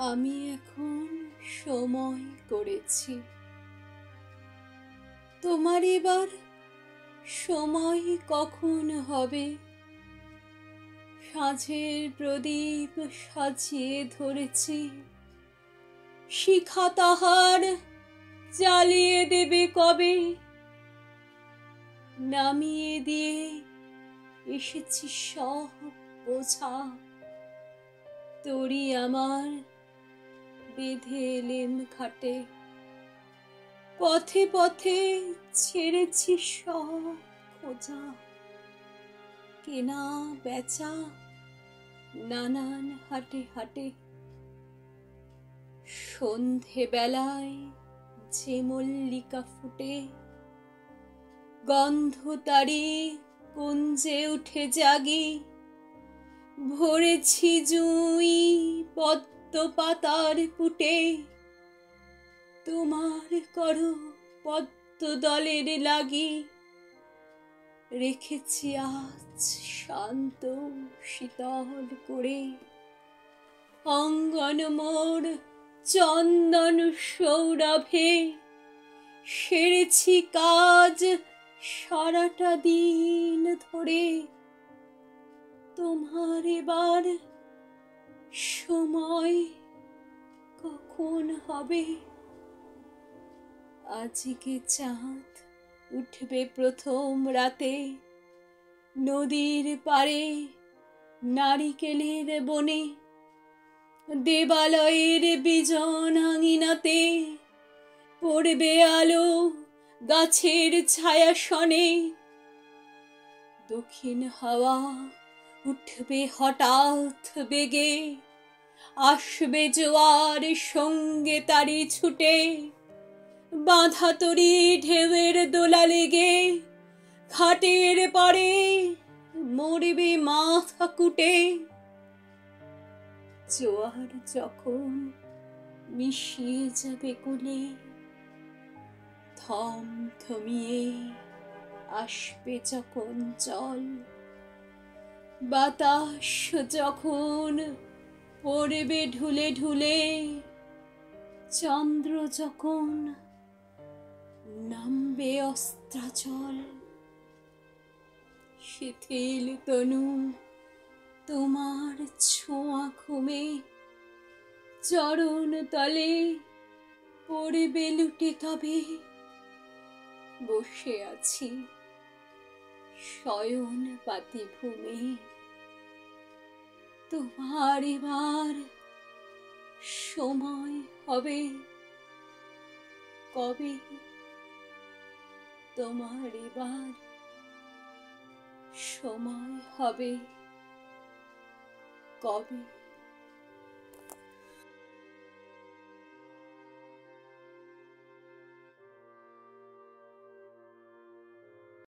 আমি এখন সময় করেছি। তোমার এবার সময় কখন হবে? সাঁঝের প্রদীপ সাজিয়ে ধরেছি, শিখা তাহার জ্বালিয়ে দেবে কবে? নামিয়ে দিয়ে এসেছি সব বোঝা, তরি আমার বেঁধে এলেম ঘাটে। পথে পথে ছেড়েছি সব খোঁজা, কেনা বেচা নানান হাটে হাটে। সন্ধে বেলায় যে মল্লিকা ফুটে, গন্ধ তারি কুঞ্জে উঠে জাগি। ভরেছি জুঁই পদ্ম পাতার পুটে, তোমার করো পদ্ম দলের লাগি। রেখেছি আজ শান্ত শীতল করে, অঙ্গন মোর চন্দন সৌরভে। সেরেছি কাজ সারাটা দিন ধরে, তোমার এবার সময় কখন হবে? আজকে চাঁদ উঠবে প্রথম রাতে, নদীর পাড়ে নারিকেলের বনে। দেবালয়ের বিজন আঙিনাতে পড়বে আলো গাছের ছায়াসনে। দক্ষিণ হাওয়া উঠবে হঠাৎ বেগে, আসবে জোয়ার সঙ্গে তারি ছুটে। বাঁধা তরি ঢেউয়ের দোলা লেগে, ঘাটের পাড়ে মরবে মাথা কুটে। জোয়ার যখন মিশিয়ে যাবে কুলে, থম থমিয়ে আসবে যখন জল। বাতাস যখন পড়বে ঢুলে ঢুলে, চন্দ্র যখন নামবে অস্ত্রাচল। শিথিল তনু তোমার ছোঁয়া ঘুমে, চরণ তলে পড়বে লুটে তবে। বসে আছি শয়ন পাতি ভূমে, তোমার এবার সময় হবে কবে? তোমার এবার সময় হবে কবে?